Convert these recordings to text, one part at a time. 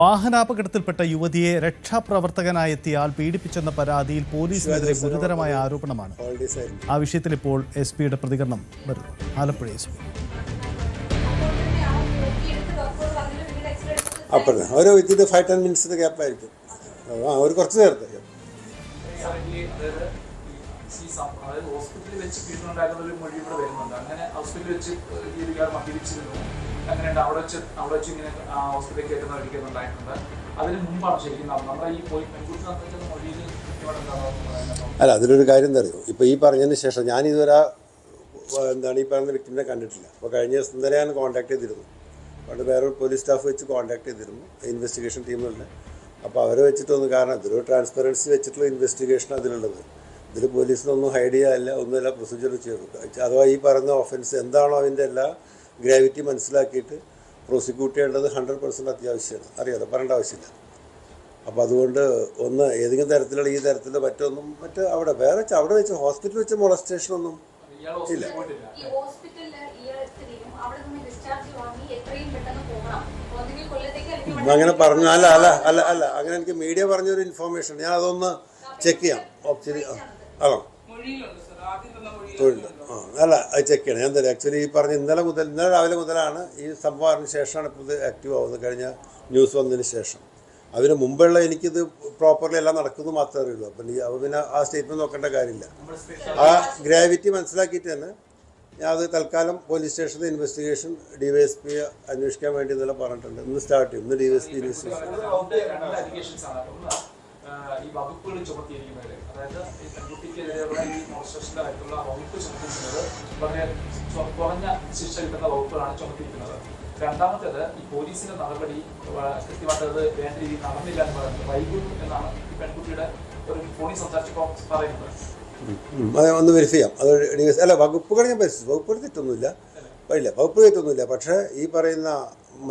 വാഹനാപകടത്തിൽപ്പെട്ട യുവതിയെ രക്ഷാപ്രവർത്തകനായെത്തിയ ആൾ പീഡിപ്പിച്ചെന്ന പരാതിയിൽ പോലീസിനെതിരെ ഗുരുതരമായ ആരോപണമാണ്. ആ വിഷയത്തിൽ ഇപ്പോൾ SP-യുടെ പ്രതികരണം വരുന്നു. ആലപ്പുഴ SP. ഓരോ വിത്തിൻ്റെ 5-10 മിനിറ്റ്സിൻ്റെ ഗ്യാപ്പായിരിക്കും. അവർ കുറച്ച് നേരത്തെ ഹോസ്പിറ്റലിൽ വെച്ച് പീഡനമുണ്ടായിരുന്ന ഒരു മൊഴി ഇവിടെ വരുന്നുണ്ട്. അങ്ങനെ ഹോസ്പിറ്റലിൽ വെച്ച് ഇയാൾ മദ്യപിച്ചിരുന്നു. അങ്ങനെയുണ്ട് അവിടെ വെച്ച് ഇങ്ങനെ ഹോസ്പിറ്റലിൽ കയറ്റുന്ന ഒരിക്കലുണ്ടായിട്ടുണ്ട്. അതിന് മുമ്പാണ് ശരിക്കും നമ്മുടെ ഈ പെൺകുട്ടി സംബന്ധിച്ച മൊഴിയിൽ അല്ല, അതിലൊരു കാര്യം എന്താ അറിയോ, ഇപ്പോൾ ഈ പറഞ്ഞതിന് ശേഷം ഞാനിതുവരെ ഈ പറയുന്ന വ്യക്തിനെ കണ്ടിട്ടില്ല. അപ്പോൾ കഴിഞ്ഞ ദിവസം ഇന്നലെ ഞാൻ കോൺടാക്ട് ചെയ്തിരുന്നു. അവിടെ വേറൊരു പോലീസ് സ്റ്റാഫ് വെച്ച് കോൺടാക്ട് ചെയ്തിരുന്നു, ഇൻവെസ്റ്റിഗേഷൻ ടീമുകളിൽ. അപ്പോൾ അവരെ വെച്ചിട്ടൊന്നും, കാരണം ഇതൊരു ട്രാൻസ്പെറൻസി വെച്ചിട്ടുള്ള ഇൻവെസ്റ്റിഗേഷൻ അതിലുള്ളത്. ഇതിൽ പോലീസിനൊന്നും ഹൈഡ് ചെയ്യാനില്ല, ഒന്നുമില്ല, പ്രൊസീജിയർ ചെയ്തു. അഥവാ ഈ പറയുന്ന ഓഫൻസ് എന്താണോ അതിൻ്റെ എല്ലാ ഗ്രാവിറ്റി മനസ്സിലാക്കിയിട്ട് പ്രോസിക്യൂട്ട് ചെയ്യേണ്ടത് 100% അത്യാവശ്യമാണ്. അറിയാലോ, പറയേണ്ട ആവശ്യമില്ല. അപ്പോൾ അതുകൊണ്ട് ഒന്ന് ഏതെങ്കിലും തരത്തിലുള്ള ഈ തരത്തിൽ മറ്റ് അവിടെ വെച്ച് ഹോസ്പിറ്റലിൽ വെച്ച് മൊളസ്റ്റേഷനൊന്നും ഇല്ല. അങ്ങനെ പറഞ്ഞു. അല്ല അങ്ങനെ എനിക്ക് മീഡിയ പറഞ്ഞൊരു ഇൻഫോർമേഷൻ, ഞാൻ അതൊന്ന് ചെക്ക് ചെയ്യാം. ആക്ച്വലി ആണോ തൊഴിൽ അല്ല, അത് ചെക്ക് ചെയ്യണം. ഞാൻ തരാം. ആക്ച്വലി ഈ പറഞ്ഞ ഇന്നലെ രാവിലെ മുതലാണ് ഈ സംഭവത്തിന് ശേഷമാണ് ഇപ്പോൾ ഇത് ആക്റ്റീവ് ആവുന്നത്. കഴിഞ്ഞ ന്യൂസ് വന്നതിന് ശേഷം. അതിന് മുമ്പുള്ള എനിക്കിത് പ്രോപ്പർലി എല്ലാം നടക്കുന്നത് മാത്രമേ അറിയുള്ളൂ. അപ്പം പിന്നെ ആ സ്റ്റേറ്റ്മെൻറ്റ് നോക്കേണ്ട കാര്യമില്ല. ആ ഗ്രാവിറ്റി മനസ്സിലാക്കിയിട്ട് തന്നെ ഞാൻ അത് തൽക്കാലം പോലീസ് സ്റ്റേഷനിൽ ഇൻവെസ്റ്റിഗേഷൻ DYSP അന്വേഷിക്കാൻ വേണ്ടി ഇന്നലെ പറഞ്ഞിട്ടുണ്ട്. ഇന്ന് സ്റ്റാർട്ട് ചെയ്യും. ഇന്ന് DYSP ഇൻവെസ്റ്റിഗേഷൻ. ഈ വകുപ്പുകൾ ചുമത്തിയിരിക്കുന്നത്, അതായത് ഈ പെൺകുട്ടിക്കെതിരെയുള്ള ഈ മോൺസ്ട്രേഷൻ്റെ കാര്യത്തിലുള്ള വകുപ്പ് ചുമത്തിയിരിക്കുന്നത് വളരെ കുറഞ്ഞ ശിക്ഷ കിട്ടുന്ന വകുപ്പുകളാണ് ചുമത്തിയിരിക്കുന്നത്. രണ്ടാമത്തേത്, ഈ പോലീസിന്റെ നടപടി കൃത്യമായിട്ട് അത് വേണ്ട രീതിയിൽ നടന്നില്ല എന്ന് പറയുന്നത് വൈകുന്നു എന്നാണ് ഈ പെൺകുട്ടിയുടെ ഒരു ഫോണിൽ സംസാരിച്ചപ്പോൾ പറയുന്നത്. അത് ഒന്ന് വെരിഫൈ ചെയ്യാം. അത് അല്ല, വകുപ്പുകൾ ഞാൻ പരിശോധിച്ചു. വകുപ്പുകൾ തെറ്റൊന്നുമില്ല, വകുപ്പ് തെറ്റൊന്നുമില്ല. പക്ഷേ ഈ പറയുന്ന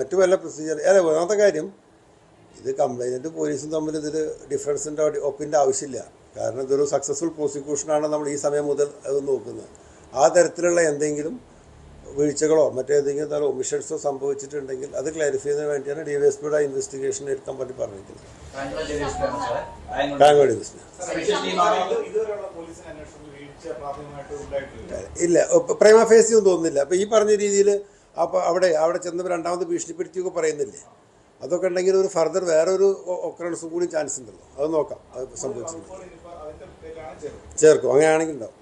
മറ്റു വല്ല പ്രൊസീജിയർ ഒന്നാമത്തെ കാര്യം, ഇത് കംപ്ലൈൻറ്റ് പോലീസും തമ്മിൽ ഇതിൽ ഡിഫറൻസിൻ്റെ ഒപ്പിൻ്റെ ആവശ്യമില്ല. കാരണം ഇതൊരു സക്സസ്ഫുൾ പ്രോസിക്യൂഷനാണ് നമ്മൾ ഈ സമയം മുതൽ അത് നോക്കുന്നത്. ആ തരത്തിലുള്ള എന്തെങ്കിലും വീഴ്ചകളോ മറ്റേതെങ്കിലും തരം ഒമിഷൻസോ സംഭവിച്ചിട്ടുണ്ടെങ്കിൽ അത് ക്ലാരിഫൈ ചെയ്യുന്നതിന് വേണ്ടിയാണ് DYSPയുടെ ഇൻവെസ്റ്റിഗേഷൻ എടുക്കാൻ വേണ്ടി പറഞ്ഞിരിക്കുന്നത്. ഇല്ല, പ്രൈമ ഫേസി ഒന്നും തോന്നുന്നില്ല. അപ്പോൾ ഈ പറഞ്ഞ രീതിയിൽ അപ്പോൾ അവിടെ ചെന്നപ്പോൾ രണ്ടാമത് ഭീഷണിപ്പെടുത്തിയൊക്കെ പറയുന്നില്ലേ, അതൊക്കെ ഉണ്ടെങ്കിൽ ഒരു ഫർദർ വേറൊരു ഒക്കറൻസ് കൂടി ചാൻസ് ഉണ്ടല്ലോ. അത് നോക്കാം. അത് സംഭവിച്ചിട്ടുണ്ട്, ചേർക്കും. അങ്ങനെയാണെങ്കിൽ ഉണ്ടാവും.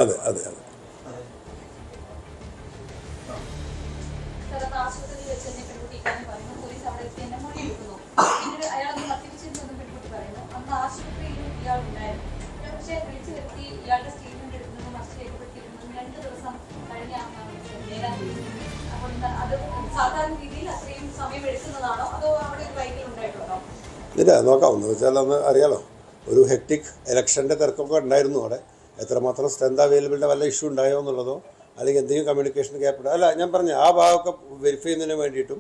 അതെ. ഇല്ല, നോക്കാവുന്ന വെച്ചാൽ ഒന്ന് അറിയാലോ, ഒരു ഹെക്ടിക് ഇലക്ഷൻ്റെ തിരക്കൊക്കെ ഉണ്ടായിരുന്നു അവിടെ. എത്രമാത്രം സ്ട്രെങ്ത് അവൈലബിലിറ്റി വല്ല ഇഷ്യൂ ഉണ്ടായോ എന്നുള്ളതോ അല്ലെങ്കിൽ എന്തെങ്കിലും കമ്മ്യൂണിക്കേഷൻ ഗ്യാപ്പ് ഉണ്ടോ, അല്ല ഞാൻ പറഞ്ഞ ആ ഭാഗമൊക്കെ വെരിഫൈ ചെയ്യുന്നതിന് വേണ്ടിയിട്ടും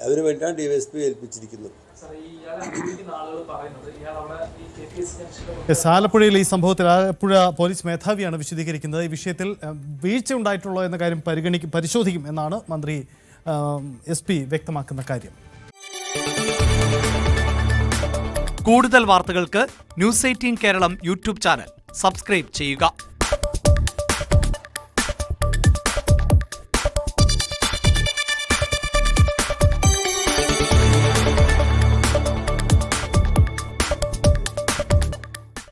അതിന് വേണ്ടിയിട്ടാണ് DYSP ഏൽപ്പിച്ചിരിക്കുന്നത്. ആലപ്പുഴയിൽ ഈ സംഭവത്തിൽ ആലപ്പുഴ പോലീസ് മേധാവിയാണ് വിശദീകരിക്കുന്നത്. ഈ വിഷയത്തിൽ വീഴ്ച ഉണ്ടായിട്ടുള്ളോ എന്ന കാര്യം പരിശോധിക്കും എന്നാണ് മന്ത്രി SP വ്യക്തമാക്കുന്ന കാര്യം. കൂടുതൽ വാർത്തകൾക്ക് News 18 Keralam YouTube channel subscribe ചെയ്യുക.